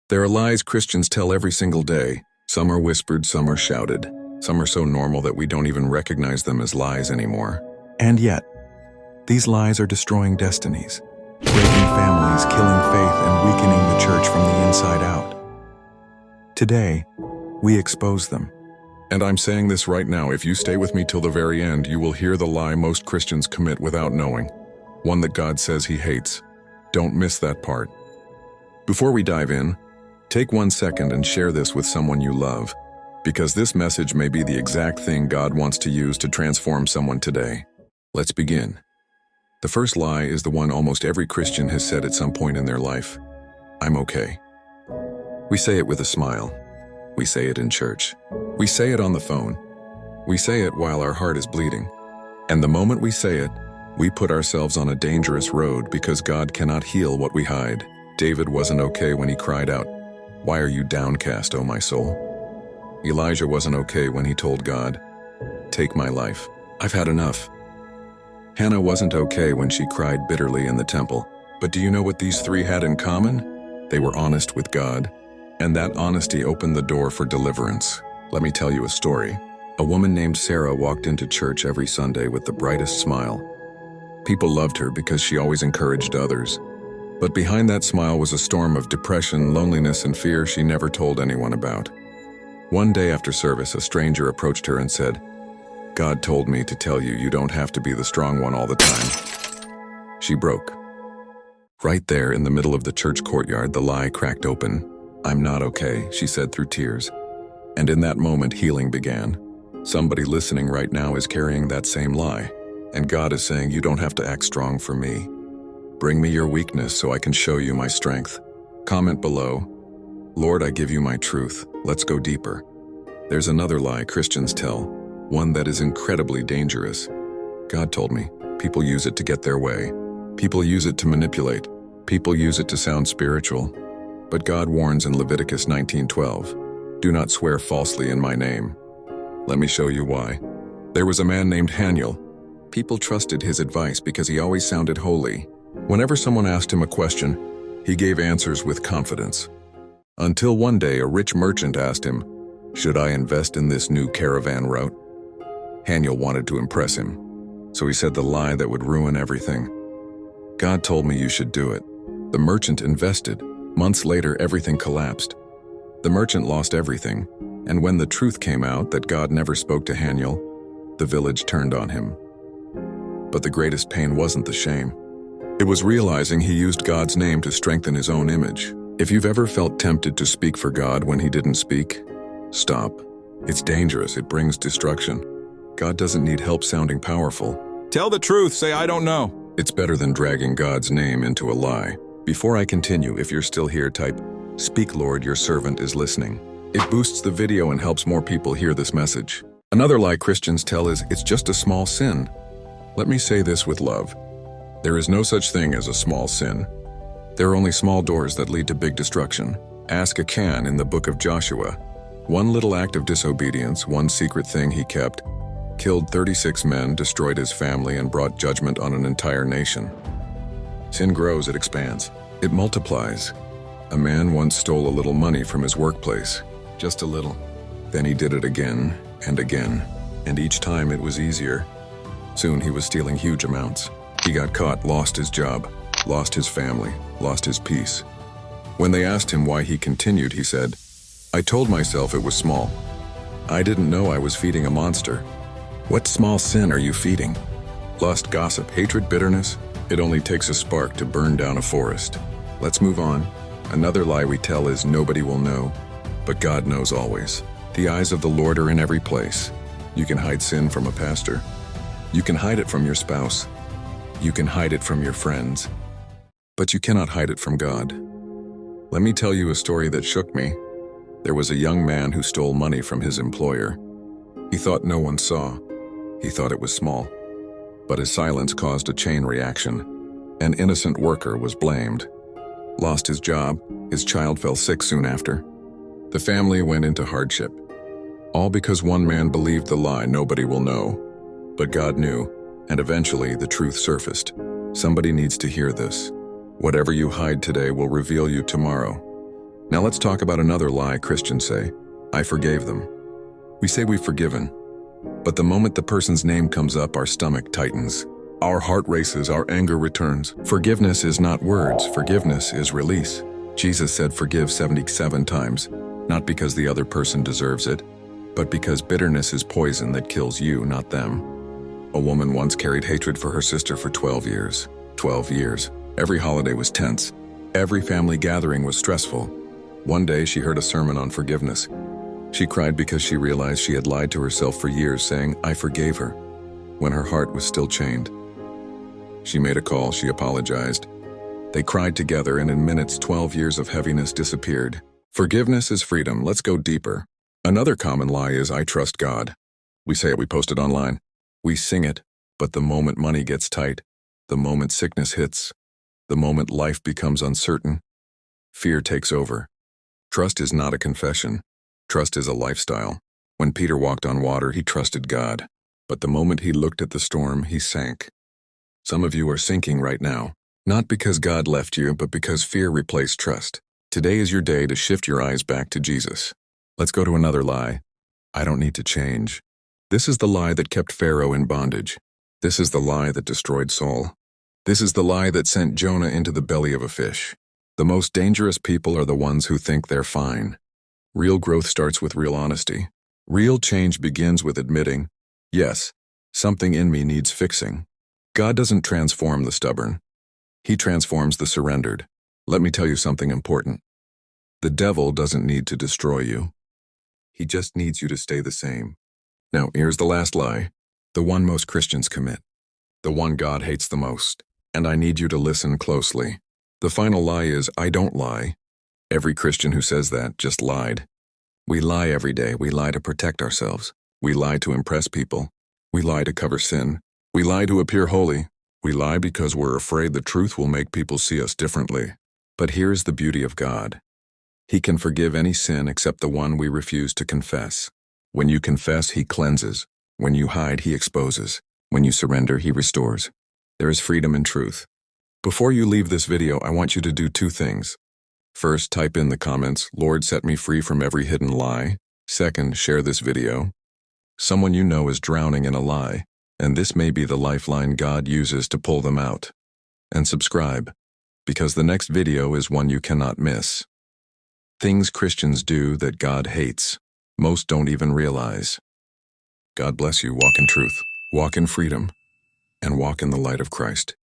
There are lies Christians tell every single day. Some are whispered, some are shouted. Some are so normal that we don't even recognize them as lies anymore. And yet, these lies are destroying destinies, breaking families, killing faith, and weakening the church from the inside out. Today, we expose them. And I'm saying this right now, if you stay with me till the very end, you will hear the lie most Christians commit without knowing. One that God says He hates. Don't miss that part. Before we dive in, take 1 second and share this with someone you love, because this message may be the exact thing God wants to use to transform someone today. Let's begin. The first lie is the one almost every Christian has said at some point in their life. I'm okay. We say it with a smile. We say it in church. We say it on the phone. We say it while our heart is bleeding. And the moment we say it, we put ourselves on a dangerous road because God cannot heal what we hide. David wasn't okay when he cried out, "Why are you downcast, O my soul?" Elijah wasn't okay when he told God, "Take my life. I've had enough." Hannah wasn't okay when she cried bitterly in the temple. But do you know what these three had in common? They were honest with God, and that honesty opened the door for deliverance. Let me tell you a story. A woman named Sarah walked into church every Sunday with the brightest smile. People loved her because she always encouraged others. But behind that smile was a storm of depression, loneliness, and fear she never told anyone about. One day after service, a stranger approached her and said, "God told me to tell you you don't have to be the strong one all the time." She broke. Right there in the middle of the church courtyard, the lie cracked open. "I'm not okay," she said through tears. And in that moment, healing began. Somebody listening right now is carrying that same lie. And God is saying, you don't have to act strong for me. Bring me your weakness so I can show you my strength. Comment below, "Lord, I give you my truth. Let's go deeper." There's another lie Christians tell, one that is incredibly dangerous. God told me. People use it to get their way. People use it to manipulate. People use it to sound spiritual. But God warns in Leviticus 19:12, "Do not swear falsely in my name." Let me show you why. There was a man named Haniel. People trusted his advice because he always sounded holy. Whenever someone asked him a question, he gave answers with confidence. Until one day a rich merchant asked him, "Should I invest in this new caravan route?" Haniel wanted to impress him, so he said the lie that would ruin everything. "God told me you should do it." The merchant invested. Months later, everything collapsed. The merchant lost everything, and when the truth came out that God never spoke to Haniel, the village turned on him. But the greatest pain wasn't the shame. It was realizing he used God's name to strengthen his own image. If you've ever felt tempted to speak for God when He didn't speak, stop. It's dangerous. It brings destruction. God doesn't need help sounding powerful. Tell the truth, say I don't know. It's better than dragging God's name into a lie. Before I continue, if you're still here, type, "Speak, Lord, your servant is listening." It boosts the video and helps more people hear this message. Another lie Christians tell is, "It's just a small sin." Let me say this with love. There is no such thing as a small sin. There are only small doors that lead to big destruction. Ask Achan in the book of Joshua. One little act of disobedience, one secret thing he kept, killed 36 men, destroyed his family, and brought judgment on an entire nation. Sin grows, it expands, it multiplies. A man once stole a little money from his workplace, just a little. Then he did it again and again, and each time it was easier. Soon he was stealing huge amounts. He got caught, lost his job, lost his family, lost his peace. When they asked him why he continued, he said, "I told myself it was small. I didn't know I was feeding a monster." What small sin are you feeding? Lust, gossip, hatred, bitterness? It only takes a spark to burn down a forest. Let's move on. Another lie we tell is nobody will know, but God knows always. The eyes of the Lord are in every place. You can hide sin from a pastor. You can hide it from your spouse. You can hide it from your friends. But you cannot hide it from God. Let me tell you a story that shook me. There was a young man who stole money from his employer. He thought no one saw. He thought it was small. But his silence caused a chain reaction. An innocent worker was blamed. Lost his job. His child fell sick soon after. The family went into hardship. All because one man believed the lie, nobody will know. But God knew, and eventually the truth surfaced. Somebody needs to hear this. Whatever you hide today will reveal you tomorrow. Now let's talk about another lie Christians say. I forgave them. We say we've forgiven, but the moment the person's name comes up, our stomach tightens. Our heart races, our anger returns. Forgiveness is not words, forgiveness is release. Jesus said forgive 77 times, not because the other person deserves it, but because bitterness is poison that kills you, not them. A woman once carried hatred for her sister for 12 years. 12 years. Every holiday was tense. Every family gathering was stressful. One day she heard a sermon on forgiveness. She cried because she realized she had lied to herself for years, saying, I forgave her, when her heart was still chained. She made a call, she apologized. They cried together, and in minutes, 12 years of heaviness disappeared. Forgiveness is freedom. Let's go deeper. Another common lie is, I trust God. We say it, we post it online. We sing it, but the moment money gets tight, the moment sickness hits, the moment life becomes uncertain, fear takes over. Trust is not a confession. Trust is a lifestyle. When Peter walked on water, he trusted God. But the moment he looked at the storm, he sank. Some of you are sinking right now, not because God left you, but because fear replaced trust. Today is your day to shift your eyes back to Jesus. Let's go to another lie. I don't need to change. This is the lie that kept Pharaoh in bondage. This is the lie that destroyed Saul. This is the lie that sent Jonah into the belly of a fish. The most dangerous people are the ones who think they're fine. Real growth starts with real honesty. Real change begins with admitting, yes, something in me needs fixing. God doesn't transform the stubborn. He transforms the surrendered. Let me tell you something important. The devil doesn't need to destroy you. He just needs you to stay the same. Now, here's the last lie, the one most Christians commit, the one God hates the most, and I need you to listen closely. The final lie is, I don't lie. Every Christian who says that just lied. We lie every day. We lie to protect ourselves. We lie to impress people. We lie to cover sin. We lie to appear holy. We lie because we're afraid the truth will make people see us differently. But here's the beauty of God. He can forgive any sin except the one we refuse to confess. When you confess, He cleanses. When you hide, He exposes. When you surrender, He restores. There is freedom in truth. Before you leave this video, I want you to do two things. First, type in the comments, Lord, set me free from every hidden lie. Second, share this video. Someone you know is drowning in a lie, and this may be the lifeline God uses to pull them out. And subscribe, because the next video is one you cannot miss. Things Christians do that God hates. Most don't even realize. God bless you. Walk in truth, walk in freedom, and walk in the light of Christ.